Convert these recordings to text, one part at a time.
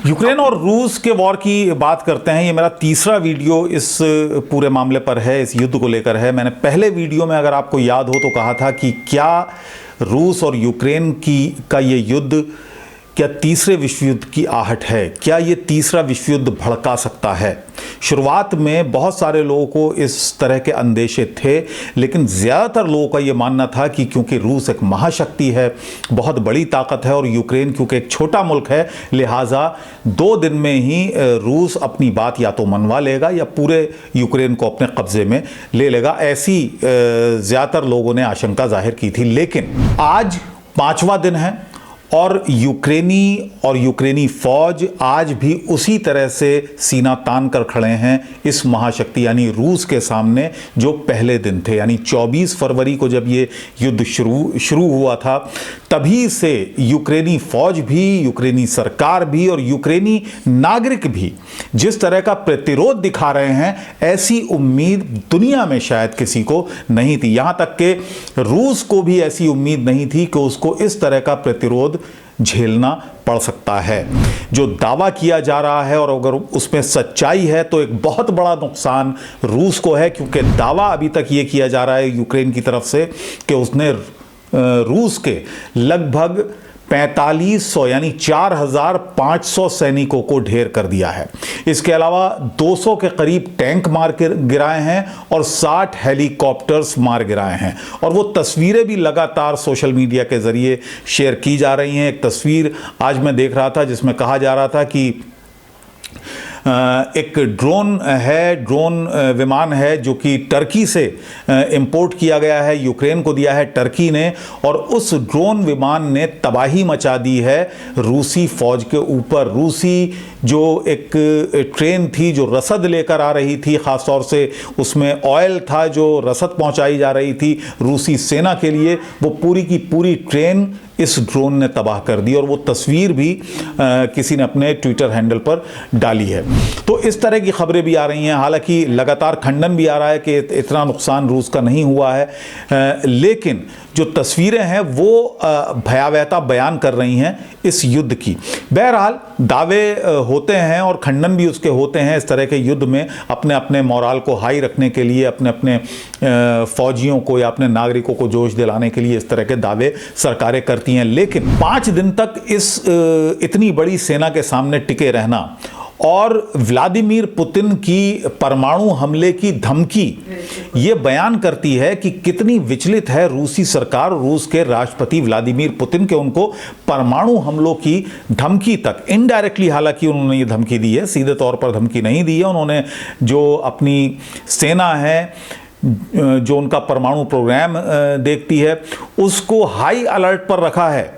Ukraine और रूस के वॉर की बात करते हैं। ये मेरा तीसरा वीडियो इस पूरे मामले पर है, इस युद्ध को लेकर है। मैंने पहले वीडियो में, अगर आपको याद हो, तो कहा था कि क्या रूस और यूक्रेन का ये युद्ध क्या तीसरे विश्व युद्ध की आहट है, क्या ये तीसरा विश्व युद्ध भड़का सकता है। शुरुआत में बहुत सारे लोगों को इस तरह के अंदेशे थे, लेकिन ज़्यादातर लोगों का ये मानना था कि क्योंकि रूस एक महाशक्ति है, बहुत बड़ी ताकत है, और यूक्रेन क्योंकि एक छोटा मुल्क है, लिहाजा 2 दिन में ही रूस अपनी बात या तो मनवा लेगा या पूरे यूक्रेन को अपने कब्जे में ले लेगा। ऐसी ज़्यादातर लोगों ने आशंका जाहिर की थी। लेकिन आज 5वां दिन है और यूक्रेनी फौज आज भी उसी तरह से सीना तान कर खड़े हैं इस महाशक्ति यानी रूस के सामने, जो पहले दिन थे। यानी 24 फरवरी को जब ये युद्ध शुरू हुआ था, तभी से यूक्रेनी फौज भी, यूक्रेनी सरकार भी और यूक्रेनी नागरिक भी जिस तरह का प्रतिरोध दिखा रहे हैं, ऐसी उम्मीद दुनिया में शायद किसी को नहीं थी। यहां तक कि रूस को भी ऐसी उम्मीद नहीं थी कि उसको इस तरह का प्रतिरोध झेलना पड़ सकता है। जो दावा किया जा रहा है, और अगर उसमें सच्चाई है, तो एक बहुत बड़ा नुकसान रूस को है, क्योंकि दावा अभी तक ये किया जा रहा है यूक्रेन की तरफ से कि उसने रूस के लगभग 4500 यानी 4500 सैनिकों को ढेर कर दिया है। इसके अलावा 200 के करीब टैंक मार के गिराए हैं और 60 हेलीकॉप्टर्स मार गिराए हैं। और वो तस्वीरें भी लगातार सोशल मीडिया के जरिए शेयर की जा रही हैं। एक तस्वीर आज मैं देख रहा था जिसमें कहा जा रहा था कि एक ड्रोन विमान है जो कि टर्की से इंपोर्ट किया गया है, यूक्रेन को दिया है टर्की ने, और उस ड्रोन विमान ने तबाही मचा दी है रूसी फौज के ऊपर। रूसी जो एक ट्रेन थी जो रसद लेकर आ रही थी, ख़ासतौर से उसमें ऑयल था जो रसद पहुंचाई जा रही थी रूसी सेना के लिए, वो पूरी की पूरी ट्रेन इस ड्रोन ने तबाह कर दी। और वो तस्वीर भी किसी ने अपने ट्विटर हैंडल पर डाली है। तो इस तरह की खबरें भी आ रही हैं। हालांकि लगातार खंडन भी आ रहा है कि इतना नुकसान रूस का नहीं हुआ है, लेकिन जो तस्वीरें हैं वो भयावहता बयान कर रही हैं इस युद्ध की। बहरहाल दावे होते हैं और खंडन भी उसके होते हैं इस तरह के युद्ध में, अपने अपने मोराल को हाई रखने के लिए, अपने अपने फौजियों को या अपने नागरिकों को जोश दिलाने के लिए इस तरह के दावे सरकारें करती हैं। लेकिन 5 दिन तक इस इतनी बड़ी सेना के सामने टिके रहना और व्लादिमीर पुतिन की परमाणु हमले की धमकी, ये बयान करती है कि कितनी विचलित है रूसी सरकार, रूस के राष्ट्रपति व्लादिमीर पुतिन के उनको परमाणु हमलों की धमकी तक, इनडायरेक्टली हालांकि उन्होंने ये धमकी दी है, सीधे तौर पर धमकी नहीं दी है। उन्होंने जो अपनी सेना है, जो उनका परमाणु प्रोग्राम देखती है, उसको हाई अलर्ट पर रखा है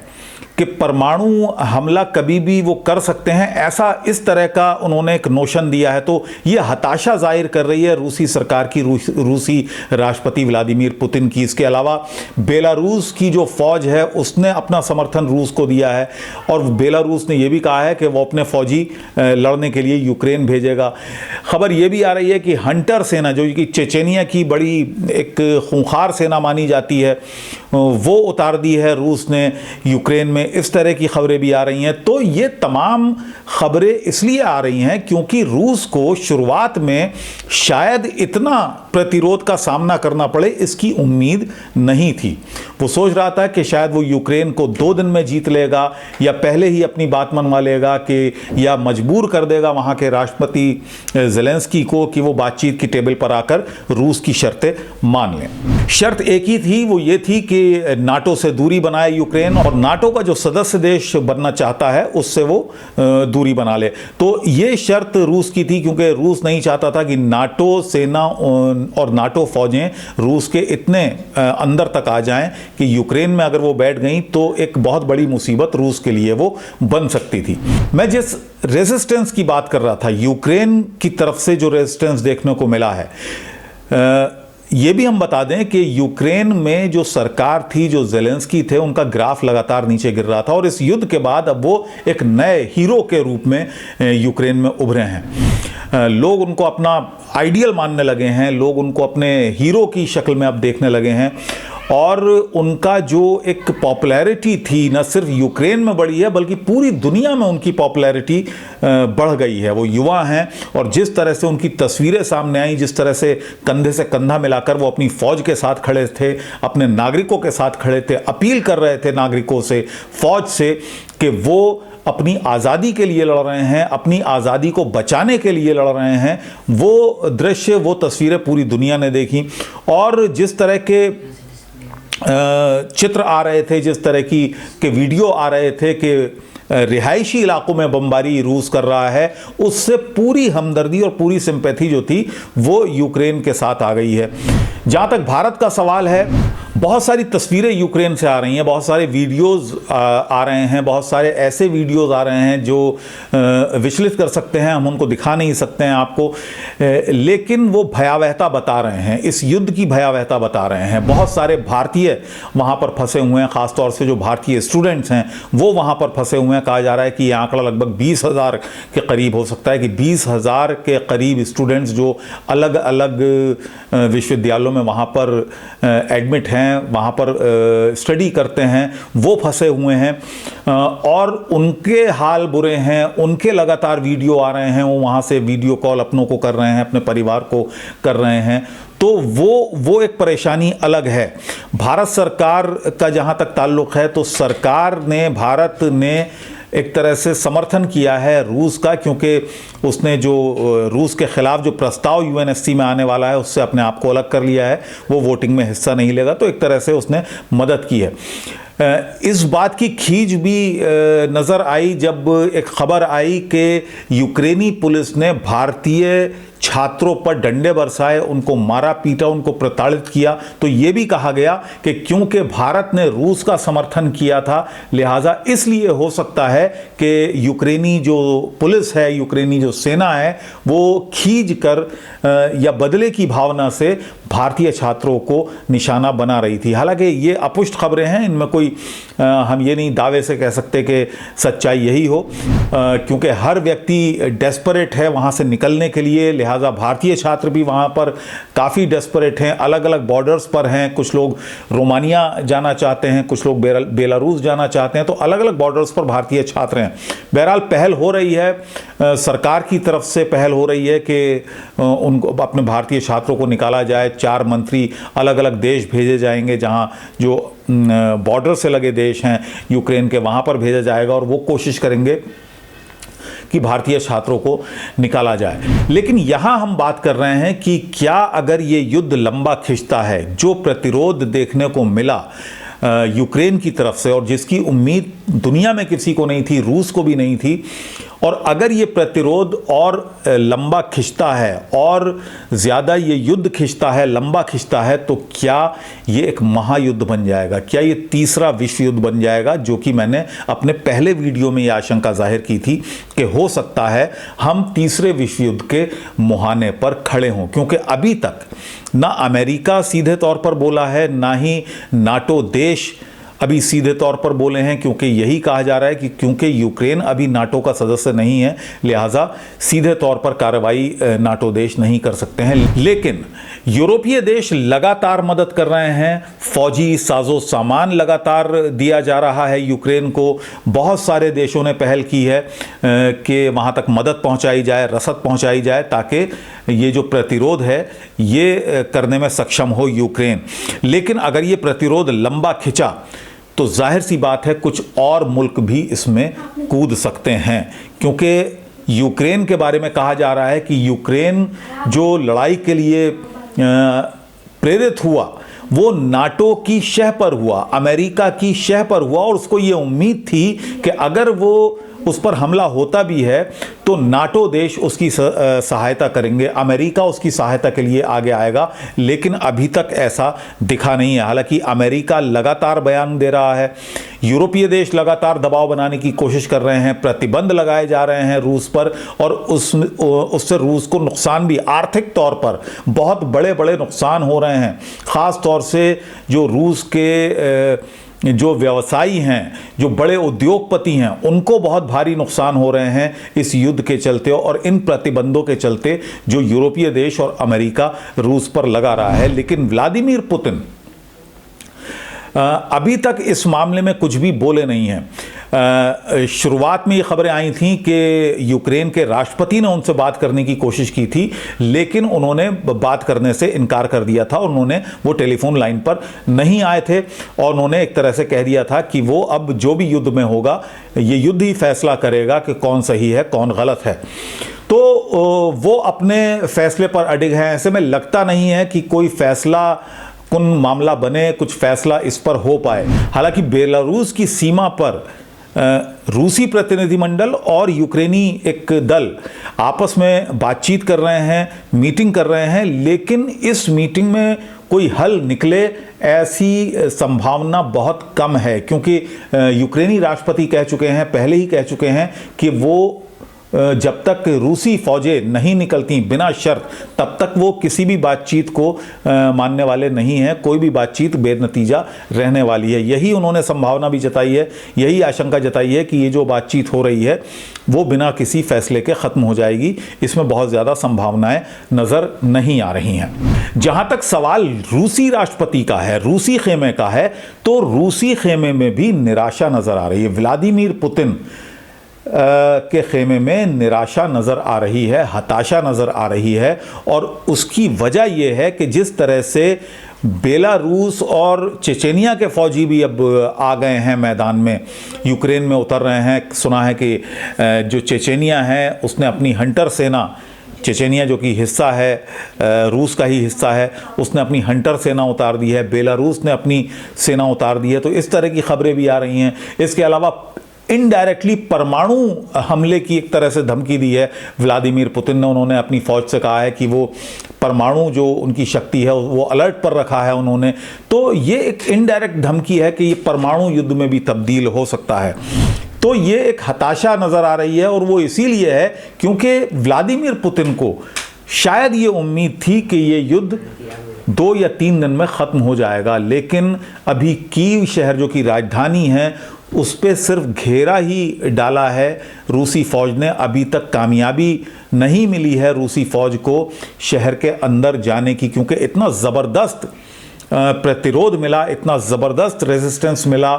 कि परमाणु हमला कभी भी वो कर सकते हैं, ऐसा इस तरह का उन्होंने एक नोशन दिया है। तो ये हताशा जाहिर कर रही है रूसी सरकार की, रूसी राष्ट्रपति व्लादिमीर पुतिन की। इसके अलावा बेलारूस की जो फौज है उसने अपना समर्थन रूस को दिया है, और बेलारूस ने यह भी कहा है कि वो अपने फौजी लड़ने के लिए यूक्रेन भेजेगा। खबर यह भी आ रही है कि हंटर सेना, जो कि चेचेनिया की बड़ी एक खूंखार सेना मानी जाती है, वो उतार दी है रूस ने यूक्रेन में। इस तरह की खबरें भी आ रही हैं। तो ये तमाम खबरें इसलिए आ रही हैं क्योंकि रूस को शुरुआत में शायद इतना प्रतिरोध का सामना करना पड़े, इसकी उम्मीद नहीं थी। वो सोच रहा था कि शायद वो यूक्रेन को 2 दिन में जीत लेगा, या पहले ही अपनी बात मनवा लेगा, कि या मजबूर कर देगा वहां के राष्ट्रपति ज़ेलेंस्की को कि वो बातचीत की टेबल पर आकर रूस की शर्तें मान लें। शर्त एक ही थी, वो ये थी कि नाटो से दूरी बनाए यूक्रेन, और नाटो का जो सदस्य देश बनना चाहता है उससे वो दूरी बना ले। तो ये शर्त रूस की थी, क्योंकि रूस नहीं चाहता था कि नाटो सेना और नाटो फौजें रूस के इतने अंदर तक आ जाएं कि यूक्रेन में अगर वो बैठ गई तो एक बहुत बड़ी मुसीबत रूस के लिए वो बन सकती थी। मैं जिस रेजिस्टेंस की बात कर रहा था, यूक्रेन की तरफ से जो रेजिस्टेंस देखने को मिला है, ये भी हम बता दें कि यूक्रेन में जो सरकार थी, जो ज़ेलेंस्की थे, उनका ग्राफ लगातार नीचे गिर रहा था, और इस युद्ध के बाद अब वो एक नए हीरो के रूप में यूक्रेन में उभरे हैं। लोग उनको अपना आइडियल मानने लगे हैं, लोग उनको अपने हीरो की शक्ल में अब देखने लगे हैं। और उनका जो एक पॉपुलैरिटी थी न सिर्फ यूक्रेन में बढ़ी है बल्कि पूरी दुनिया में उनकी पॉपुलैरिटी बढ़ गई है। वो युवा हैं और जिस तरह से उनकी तस्वीरें सामने आई, जिस तरह से कंधे से कंधा मिलाकर वो अपनी फौज के साथ खड़े थे, अपने नागरिकों के साथ खड़े थे, अपील कर रहे थे नागरिकों से, फौज से, कि वो अपनी आज़ादी के लिए लड़ रहे हैं, अपनी आज़ादी को बचाने के लिए लड़ रहे हैं, वो दृश्य, वो तस्वीरें पूरी दुनिया ने देखी। और जिस तरह के चित्र आ रहे थे, जिस तरह के वीडियो आ रहे थे कि रिहायशी इलाकों में बमबारी रूस कर रहा है, उससे पूरी हमदर्दी और पूरी सिंपैथी जो थी वो यूक्रेन के साथ आ गई है। जहाँ तक भारत का सवाल है, बहुत सारी तस्वीरें यूक्रेन से आ रही हैं, बहुत सारे वीडियोस आ रहे हैं, बहुत सारे ऐसे वीडियोस आ रहे हैं जो विचलित कर सकते हैं, हम उनको दिखा नहीं सकते हैं आपको, लेकिन वो भयावहता बता रहे हैं, इस युद्ध की भयावहता बता रहे हैं। बहुत सारे भारतीय वहाँ पर फंसे हुए हैं, ख़ासतौर से जो भारतीय स्टूडेंट्स हैं वो वहाँ पर फंसे हुए हैं। कहा जा रहा है कि ये आंकड़ा लगभग 20,000 के करीब हो सकता है, कि 20,000 के करीब स्टूडेंट्स जो अलग अलग विश्वविद्यालयों में वहाँ पर एडमिट हैं, वहाँ पर स्टडी करते हैं, वो फंसे हुए हैं और उनके हाल बुरे हैं। उनके लगातार वीडियो आ रहे हैं, वो वहाँ से वीडियो कॉल अपनों को कर रहे हैं, अपने परिवार को कर रहे हैं। तो वो एक परेशानी अलग है। भारत सरकार का जहाँ तक ताल्लुक़ है, तो सरकार ने, भारत ने एक तरह से समर्थन किया है रूस का, क्योंकि उसने जो रूस के ख़िलाफ़ जो प्रस्ताव यूएनएससी में आने वाला है उससे अपने आप को अलग कर लिया है, वो वोटिंग में हिस्सा नहीं लेगा। तो एक तरह से उसने मदद की है। इस बात की खींच भी नज़र आई जब एक खबर आई कि यूक्रेनी पुलिस ने भारतीय छात्रों पर डंडे बरसाए, उनको मारा पीटा, उनको प्रताड़ित किया। तो ये भी कहा गया कि क्योंकि भारत ने रूस का समर्थन किया था, लिहाजा इसलिए हो सकता है कि यूक्रेनी जो पुलिस है, यूक्रेनी जो सेना है, वो खींच कर या बदले की भावना से भारतीय छात्रों को निशाना बना रही थी। हालांकि ये अपुष्ट खबरें हैं, इनमें कोई हम ये नहीं दावे से कह सकते कि सच्चाई यही हो, क्योंकि हर व्यक्ति डेस्परेट है वहाँ से निकलने के लिए। लिहाजा भारतीय छात्र भी वहाँ पर काफ़ी डेस्परेट हैं, अलग अलग बॉर्डर्स पर हैं। कुछ लोग रोमानिया जाना चाहते हैं, कुछ लोग बेलारूस जाना चाहते हैं, तो अलग अलग बॉर्डर्स पर भारतीय छात्र हैं। बहरहाल पहल हो रही है, सरकार की तरफ से पहल हो रही है कि उनको, अपने भारतीय छात्रों को निकाला जाए। 4 मंत्री अलग अलग देश भेजे जाएंगे, जहाँ जो बॉर्डर से लगे देश हैं यूक्रेन के, वहाँ पर भेजा जाएगा और वो कोशिश करेंगे कि भारतीय छात्रों को निकाला जाए। लेकिन यहाँ हम बात कर रहे हैं कि क्या अगर ये युद्ध लंबा खिंचता है, जो प्रतिरोध देखने को मिला यूक्रेन की तरफ से और जिसकी उम्मीद दुनिया में किसी को नहीं थी, रूस को भी नहीं थी, और अगर ये प्रतिरोध और लंबा खिंचता है और ज़्यादा ये युद्ध खिंचता है, लंबा खिंचता है, तो क्या ये एक महायुद्ध बन जाएगा? क्या ये तीसरा विश्व युद्ध बन जाएगा? जो कि मैंने अपने पहले वीडियो में ये आशंका जाहिर की थी कि हो सकता है हम तीसरे विश्व युद्ध के मुहाने पर खड़े हों, क्योंकि अभी तक ना अमेरिका सीधे तौर पर बोला है, ना ही नाटो देश अभी सीधे तौर पर बोले हैं, क्योंकि यही कहा जा रहा है कि क्योंकि यूक्रेन अभी नाटो का सदस्य नहीं है, लिहाजा सीधे तौर पर कार्रवाई नाटो देश नहीं कर सकते हैं। लेकिन यूरोपीय देश लगातार मदद कर रहे हैं, फौजी साजो सामान लगातार दिया जा रहा है यूक्रेन को। बहुत सारे देशों ने पहल की है कि वहाँ तक मदद पहुँचाई जाए, रसद पहुँचाई जाए, ताकि ये जो प्रतिरोध है ये करने में सक्षम हो यूक्रेन। लेकिन अगर ये प्रतिरोध लंबा खिंचा तो जाहिर सी बात है कुछ और मुल्क भी इसमें कूद सकते हैं, क्योंकि यूक्रेन के बारे में कहा जा रहा है कि यूक्रेन जो लड़ाई के लिए प्रेरित हुआ वो नाटो की शह पर हुआ, अमेरिका की शह पर हुआ, और उसको ये उम्मीद थी कि अगर वो उस पर हमला होता भी है तो नाटो देश उसकी सहायता करेंगे, अमेरिका उसकी सहायता के लिए आगे आएगा। लेकिन अभी तक ऐसा दिखा नहीं है। हालांकि अमेरिका लगातार बयान दे रहा है, यूरोपीय देश लगातार दबाव बनाने की कोशिश कर रहे हैं, प्रतिबंध लगाए जा रहे हैं रूस पर, और उससे रूस को नुकसान भी, आर्थिक तौर पर बहुत बड़े बड़े नुकसान हो रहे हैं। ख़ास तौर से जो रूस के जो व्यवसायी हैं, जो बड़े उद्योगपति हैं, उनको बहुत भारी नुकसान हो रहे हैं इस युद्ध के चलते और इन प्रतिबंधों के चलते जो यूरोपीय देश और अमेरिका रूस पर लगा रहा है। लेकिन व्लादिमीर पुतिन अभी तक इस मामले में कुछ भी बोले नहीं हैं। शुरुआत में ये खबरें आई थीं कि यूक्रेन के राष्ट्रपति ने उनसे बात करने की कोशिश की थी, लेकिन उन्होंने बात करने से इनकार कर दिया था और उन्होंने वो टेलीफोन लाइन पर नहीं आए थे और उन्होंने एक तरह से कह दिया था कि वो अब जो भी युद्ध में होगा, ये युद्ध ही फैसला करेगा कि कौन सही है कौन गलत है। तो वो अपने फैसले पर अडिग हैं। ऐसे में लगता नहीं है कि कोई फैसला कुन मामला बने, कुछ फैसला इस पर हो पाए। हालांकि बेलारूस की सीमा पर रूसी प्रतिनिधिमंडल और यूक्रेनी एक दल आपस में बातचीत कर रहे हैं, मीटिंग कर रहे हैं, लेकिन इस मीटिंग में कोई हल निकले ऐसी संभावना बहुत कम है, क्योंकि यूक्रेनी राष्ट्रपति कह चुके हैं, पहले ही कह चुके हैं कि वो जब तक रूसी फौजें नहीं निकलती बिना शर्त, तब तक वो किसी भी बातचीत को मानने वाले नहीं हैं। कोई भी बातचीत बेनतीजा रहने वाली है। यही उन्होंने संभावना भी जताई है, यही आशंका जताई है कि ये जो बातचीत हो रही है वो बिना किसी फैसले के ख़त्म हो जाएगी। इसमें बहुत ज़्यादा संभावनाएं नज़र नहीं आ रही हैं। जहाँ तक सवाल रूसी राष्ट्रपति का है, रूसी खेमे का है, तो रूसी खेमे में भी निराशा नज़र आ रही है। व्लादिमीर पुतिन के खेमे में निराशा नज़र आ रही है, हताशा नज़र आ रही है, और उसकी वजह यह है कि जिस तरह से बेलारूस और चेचेनिया के फौजी भी अब आ गए हैं मैदान में, यूक्रेन में उतर रहे हैं। सुना है कि जो चेचेनिया है उसने अपनी हंटर सेना, चेचेनिया जो कि हिस्सा है रूस का ही हिस्सा है, उसने अपनी हंटर सेना उतार दी है, बेलारूस ने अपनी सेना उतार दी है। तो इस तरह की खबरें भी आ रही हैं। इसके अलावा इनडायरेक्टली परमाणु हमले की एक तरह से धमकी दी है व्लादिमीर पुतिन ने। उन्होंने अपनी फौज से कहा है कि वो परमाणु जो उनकी शक्ति है वो अलर्ट पर रखा है उन्होंने। तो ये एक इनडायरेक्ट धमकी है कि ये परमाणु युद्ध में भी तब्दील हो सकता है। तो ये एक हताशा नज़र आ रही है, और वो इसीलिए है क्योंकि व्लादिमीर पुतिन को शायद ये उम्मीद थी कि ये युद्ध 2 या 3 दिन में ख़त्म हो जाएगा, लेकिन अभी कीव शहर जो कि राजधानी है उस पर सिर्फ घेरा ही डाला है रूसी फ़ौज ने। अभी तक कामयाबी नहीं मिली है रूसी फ़ौज को शहर के अंदर जाने की, क्योंकि इतना ज़बरदस्त प्रतिरोध मिला, इतना ज़बरदस्त रेजिस्टेंस मिला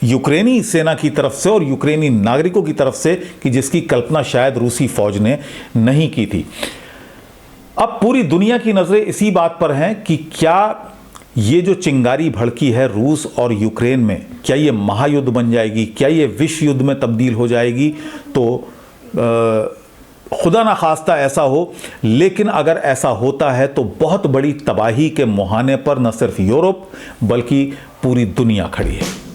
यूक्रेनी सेना की तरफ से और यूक्रेनी नागरिकों की तरफ से कि जिसकी कल्पना शायद रूसी फ़ौज ने नहीं की थी। अब पूरी दुनिया की नज़रें इसी बात पर हैं कि क्या ये जो चिंगारी भड़की है रूस और यूक्रेन में, क्या ये महायुद्ध बन जाएगी, क्या ये विश्व युद्ध में तब्दील हो जाएगी। तो खुदा ना खास्ता ऐसा हो, लेकिन अगर ऐसा होता है तो बहुत बड़ी तबाही के मुहाने पर न सिर्फ यूरोप बल्कि पूरी दुनिया खड़ी है।